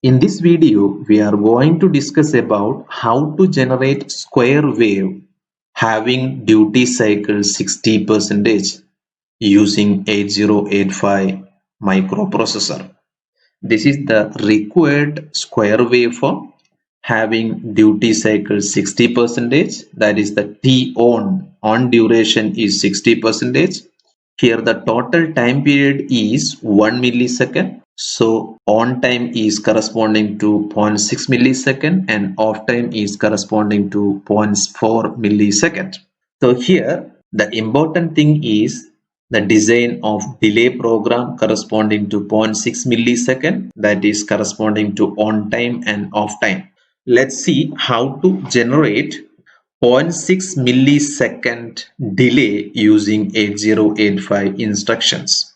In this video, we are going to discuss about how to generate square wave having duty cycle 60% using 8085 microprocessor. This is the required square waveform having duty cycle 60%, that is the T on duration is 60%. Here the total time period is 1 millisecond. So on time is corresponding to 0.6 millisecond and off time is corresponding to 0.4 millisecond. So here the important thing is the design of delay program corresponding to 0.6 millisecond, that is corresponding to on time and off time. Let's see how to generate 0.6 millisecond delay using 8085 instructions.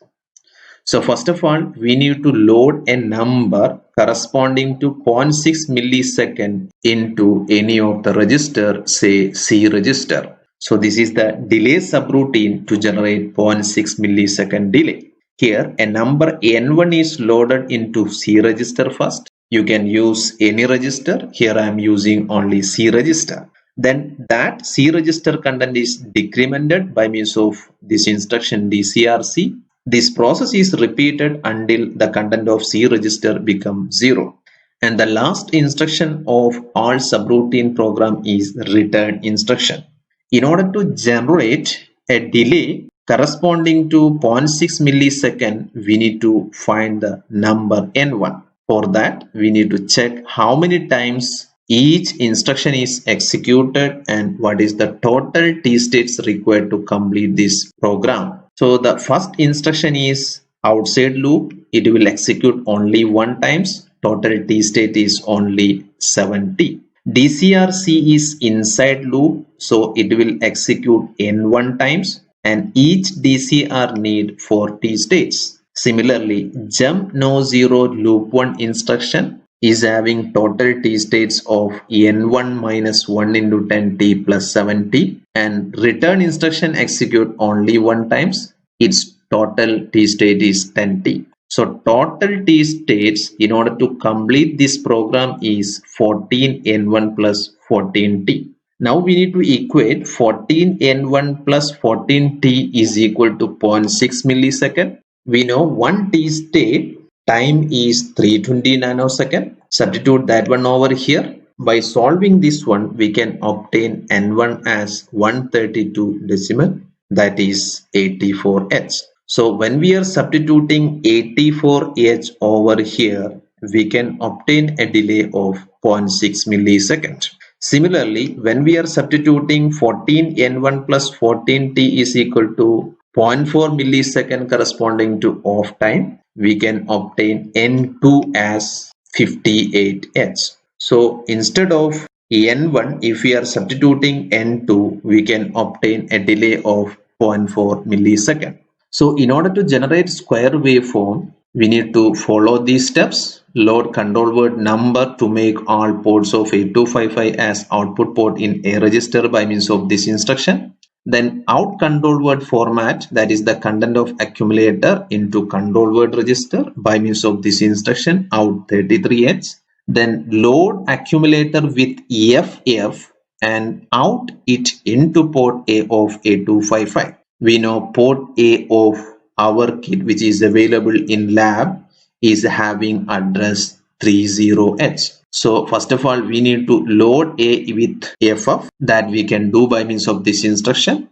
So first of all, we need to load a number corresponding to 0.6 millisecond into any of the register, say C register. So this is the delay subroutine to generate 0.6 millisecond delay. Here a number N1 is loaded into C register first. You can use any register. Here I am using only C register. Then that C register content is decremented by means of this instruction DCRC. This process is repeated until the content of C register becomes 0. And the last instruction of all subroutine program is return instruction. In order to generate a delay corresponding to 0.6 millisecond, we need to find the number N1. For that, we need to check how many times each instruction is executed and what is the total t-states required to complete this program. So the first instruction is outside loop. It will execute only one times. Total t-state is only 70. DCRC is inside loop, so it will execute n1 times and each DCR need 4 t-states. Similarly, jump no zero loop 1 instruction is having total t-states of n1 minus 1 into 10t plus 70 and return instruction execute only one times. Its total t-state is 10t. So total t-states in order to complete this program is 14n1 plus 14t. Now we need to equate 14n1 plus 14t is equal to 0.6 millisecond. We know 1 t-state time is 320 nanosecond. Substitute that one over here. By solving this one, we can obtain n1 as 132 decimal, that is 84h. So when we are substituting 84h over here, we can obtain a delay of 0.6 millisecond. Similarly, when we are substituting 14n1 plus 14t is equal to 0.4 millisecond corresponding to off time, we can obtain n2 as 58h. So instead of n1, if we are substituting n2, we can obtain a delay of 0.4 millisecond. So in order to generate square waveform, we need to follow these steps. Load control word number to make all ports of 8255 as output port in a register by means of this instruction. Then out control word format, that is the content of accumulator into control word register by means of this instruction out 33h. Then load accumulator with FF and out it into port A of 8255. We know port A of our kit which is available in lab is having address 30h. So first of all, we need to load A with FF, that we can do by means of this instruction.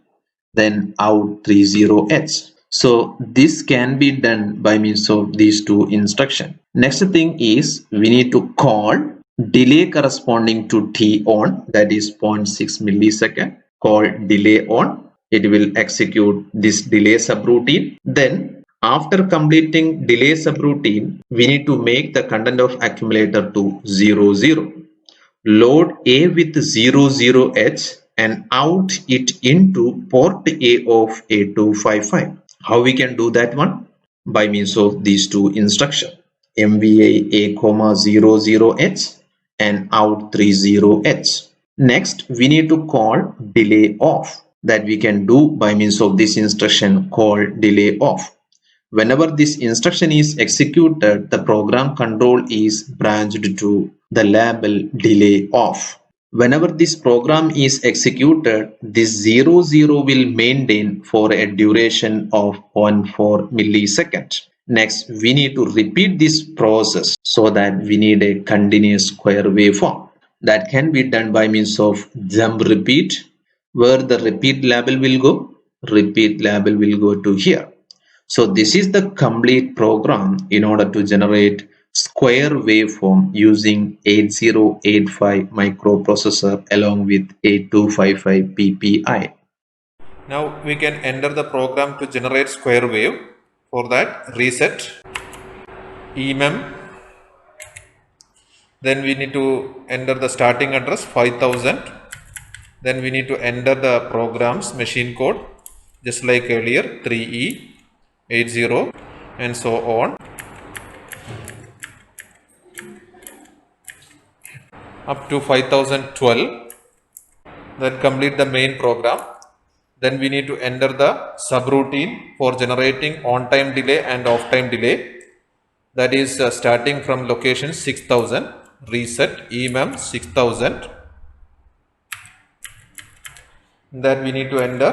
Then out 30h. So this can be done by means of these two instructions. Next thing is we need to call delay corresponding to T on, that is 0.6 millisecond. Call delay on. It will execute this delay subroutine. Then after completing delay subroutine, we need to make the content of accumulator to 00. Load A with 00h and out it into port A of 8255. How we can do that one? By means of these two instructions. MVI A, 00h and out 30h. Next, we need to call delay off, that we can do by means of this instruction call delay off. Whenever this instruction is executed, the program control is branched to the label delay off. Whenever this program is executed, this 00 will maintain for a duration of 14 milliseconds. Next, we need to repeat this process so that we need a continuous square waveform. That can be done by means of jump repeat, where the repeat label will go. Repeat label will go to here. So this is the complete program in order to generate square waveform using 8085 microprocessor along with 8255 PPI. Now we can enter the program to generate square wave. For that, reset emem. Then we need to enter the starting address 5000. Then we need to enter the program's machine code just like earlier 3E80 and so on up to 5012. Then complete the main program. Then we need to enter the subroutine for generating on-time delay and off-time delay. That is starting from location 6000. Reset emem 6000. Then we need to enter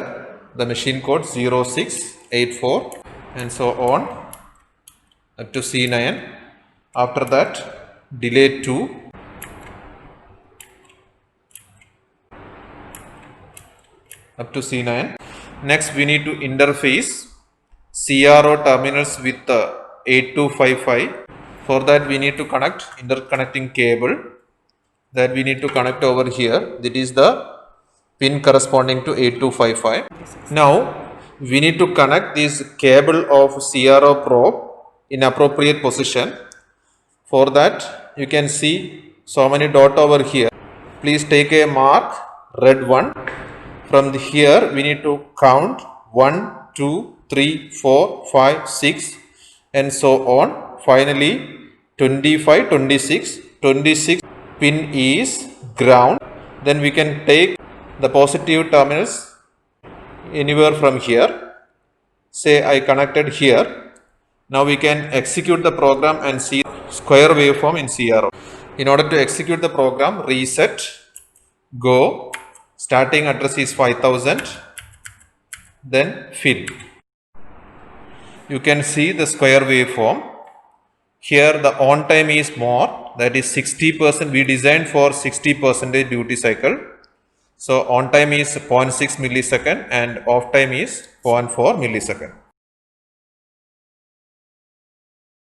the machine code 0684 and so on up to C9. After that, delay 2. Up to C9. Next, we need to interface CRO terminals with 8255. For that, we need to connect interconnecting cable that we need to connect over here. That is the pin corresponding to 8255. Now, we need to connect this cable of CRO probe in appropriate position. For that, you can see so many dots over here. Please take a mark, red one. From here, we need to count 1, 2, 3, 4, 5, 6 and so on. Finally, 25, 26, 26 pin is ground. Then we can take the positive terminals anywhere from here. Say I connected here. Now we can execute the program and see square waveform in CRO. In order to execute the program, reset, go. Starting address is 5000, then fill. You can see the square waveform. Here the on time is more, that is 60%. We designed for 60% duty cycle. So on time is 0.6 millisecond and off time is 0.4 millisecond.